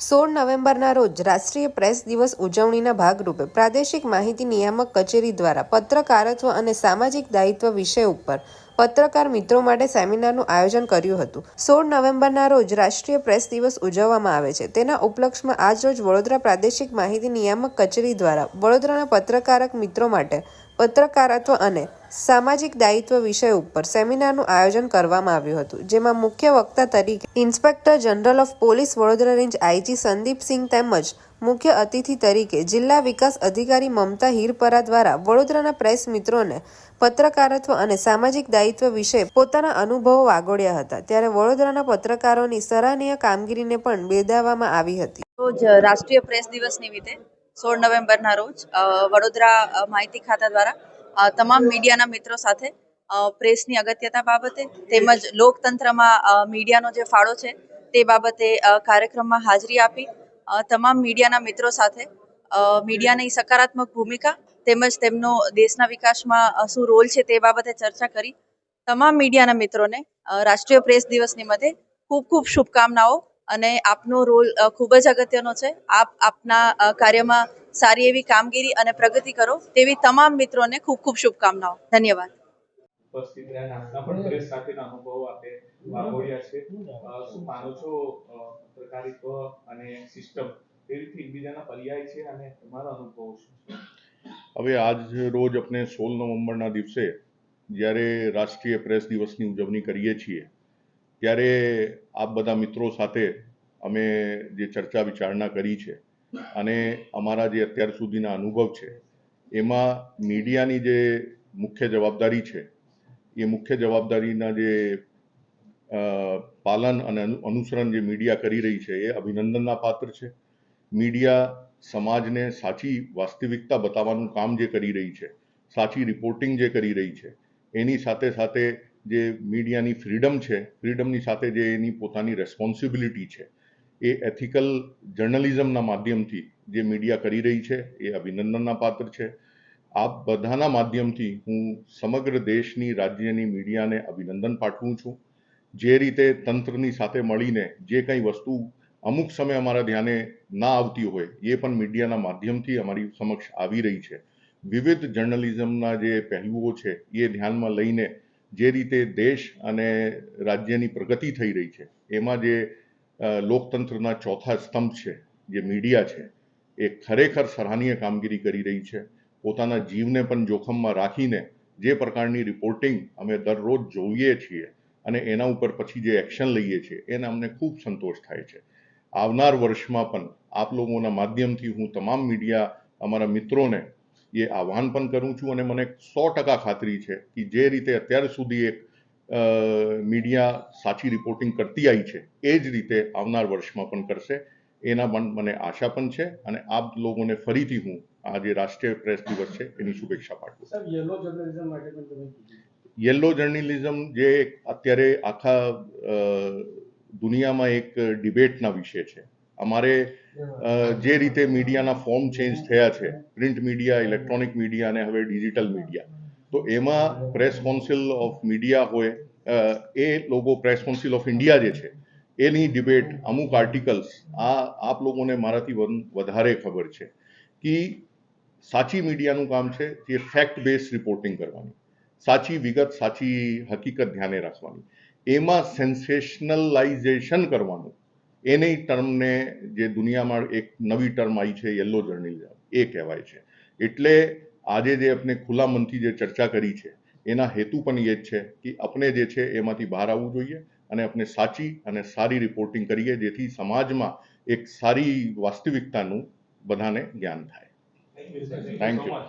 16 નવેમ્બરના રોજ રાષ્ટ્રીય પ્રેસ દિવસ ઉજવણીના ભાગરૂપે પ્રાદેશિક માહિતી નિયામક કચેરી દ્વારા પત્રકારત્વ અને સામાજિક દાયિત્વ વિષય ઉપર પત્રકાર મિત્રો માટે સેમિનારનું આયોજન કર્યું હતું. 16 નવેમ્બરના રોજ રાષ્ટ્રીય પ્રેસ દિવસ ઉજવવામાં આવે છે. તેના ઉપલક્ષમાં આજરોજ વડોદરા પ્રાદેશિક માહિતી નિયામક કચેરી દ્વારા વડોદરાના પત્રકારક મિત્રો માટે પત્રકારત્વ અને સામાજિક દાયિત્વ વિષય ઉપર સેમિનારનું આયોજન કરવામાં આવ્યું હતું, જેમાં મુખ્ય વક્તા તરીકે inspector general of police Vadodara range IG Sandipsinh તેમજ મુખ્ય અતિથિ તરીકે જિલ્લા વિકાસ અધિકારી મમતા હીરપરા દ્વારા વડોદરાના પ્રેસ મિત્રોને પત્રકારત્વ અને સામાજિક દાયિત્વ વિશે પોતાના અનુભવો વાગોળ્યા હતા. ત્યારે વડોદરાના પત્રકારોની સરાહનીય કામગીરીને પણ બિરદાવવામાં આવી હતી. રોજ રાષ્ટ્રીય પ્રેસ દિવસ નિમિત્તે 16 નવેમ્બરના રોજ વડોદરા માહિતી ખાતા દ્વારા તમામ મીડિયાના મિત્રો સાથે પ્રેસની અગત્યતા બાબતે તેમજ લોકતંત્રમાં મીડિયાનો જે ફાળો છે તે બાબતે કાર્યક્રમમાં હાજરી આપી તમામ મીડિયાના મિત્રો સાથે મીડિયાની સકારાત્મક ભૂમિકા તેમજ તેમનો દેશના વિકાસમાં શું રોલ છે તે બાબતે ચર્ચા કરી. તમામ મીડિયાના મિત્રોને રાષ્ટ્રીય પ્રેસ દિવસ નિમિત્તે ખૂબ ખૂબ શુભકામનાઓ અને આપનો રોલ ખૂબ જ અગત્યનો છે. આપ આપના કાર્યમાં સારી એવી કામગીરી અને પ્રગતિ કરો તેવી તમામ મિત્રોને ખૂબ ખૂબ શુભકામનાઓ. ધન્યવાદ. ઉપસ્થિત રહ્યા આપના પણ પ્રેસ સાથેના અનુભવો આપે વાગોળ્યા છે. શું માનો છો પત્રકારિત્વ અને સિસ્ટમ એ રીતે એકબીજાના પર્યાય છે અને તમારા અનુભવો શું છે? હવે આજ રોજ આપણે 16 નવેમ્બરના દિવસે જ્યારે રાષ્ટ્રીય પ્રેસ દિવસની ઉજવણી કરીએ છીએ ત્યારે આપ બધા મિત્રો સાથે અમે જે ચર્ચા વિચારણા કરી છે અને અમારા જે અત્યાર સુધીના અનુભવ છે એમાં મીડિયાની જે મુખ્ય જવાબદારી છે એ મુખ્ય જવાબદારીના જે પાલન અને અનુસરણ જે મીડિયા કરી રહી છે એ અભિનંદનના પાત્ર છે. મીડિયા સમાજને સાચી વાસ્તવિકતા બતાવવાનું કામ જે કરી રહી છે, સાચી રિપોર્ટિંગ જે કરી રહી છે, એની સાથે સાથે જે મીડિયાની ફ્રીડમ છે, ફ્રીડમની સાથે જે એની પોતાની રેસ્પોન્સિબિલિટી છે, એ એથિકલ જર્નલિઝમના માધ્યમથી જે મીડિયા કરી રહી છે એ અભિનંદનના પાત્ર છે. આપ બધાના માધ્યમથી હું સમગ્ર દેશની રાજ્યની મીડિયાને અભિનંદન પાઠવું છું. જે રીતે તંત્રની સાથે મળીને જે કંઈ વસ્તુ અમુક સમય અમારા ધ્યાને ના આવતી હોય એ પણ મીડિયાના માધ્યમથી અમારી સમક્ષ આવી રહી છે. વિવિધ જર્નલિઝમના જે પહેલુઓ છે એ ધ્યાનમાં લઈને જે રીતે દેશ અને રાજ્યની પ્રગતિ થઈ રહી છે એમાં જે લોકતંત્રના ચોથા સ્તંભ છે જે મીડિયા છે એ ખરેખર સરાહનીય કામગીરી કરી રહી છે. પોતાના જીવને પણ જોખમમાં રાખીને જે પ્રકારની રિપોર્ટિંગ અમે દરરોજ જોઈએ છીએ અને એના ઉપર પછી જે એક્શન લઈએ છીએ એને અમને ખૂબ સંતોષ થાય છે. આવનાર વર્ષમાં પણ આપ લોકોના માધ્યમથી હું તમામ મીડિયા અમારા મિત્રોને એ આહ્વાન પણ કરું છું અને મને 100% ખાતરી છે કે જે રીતે અત્યાર સુધી એક મીડિયા સાચી રિપોર્ટિંગ કરતી આવી છે એ જ રીતે આવનાર વર્ષમાં પણ કરશે. એના પણ મને આશા પણ છે અને આપ લોકોને ફરીથી હું આ જે રાષ્ટ્રીય પ્રેસ દિવસ છે એની શુભેચ્છા પાઠવું. યલો જર્નલિઝમ જે અત્યારે આખા દુનિયામાં એક ડિબેટના વિષય છે. અમારે જે રીતે મીડિયાના ફોર્મ ચેન્જ થયા છે, પ્રિન્ટ મીડિયા, ઇલેક્ટ્રોનિક મીડિયા અને હવે ડિજિટલ મીડિયા, તો એમાં પ્રેસ કાઉન્સિલ ઓફ મીડિયા હોય એ લોકો પ્રેસ કાઉન્સિલ ઓફ ઇન્ડિયા જે છે એની ડિબેટ, અમુક આર્ટિકલ્સ આપ લોકોને મારાથી વધારે ખબર છે કે સાચી મીડિયાનું કામ છે જે ફેક્ટ બેઝ રિપોર્ટિંગ કરવાની, સાચી વિગત, સાચી હકીકત ધ્યાને રાખવાની, એમાં સેન્સેશનલાઇઝેશન કરવાનું. એની ટર્મને જે દુનિયામાં એક નવી ટર્મ આવી છે યલો જર્નલિઝમ એ કહેવાય છે. એટલે આજે જે આપણે ખુલ્લા મનથી જે ચર્ચા કરી છે એના હેતુ પણ એ જ છે કે આપણે જે છે એમાંથી બહાર આવવું જોઈએ અને આપણે સાચી અને સારી રિપોર્ટિંગ કરીએ જેથી સમાજમાં એક સારી વાસ્તવિકતાનું બધાને જ્ઞાન થાય. Thank you.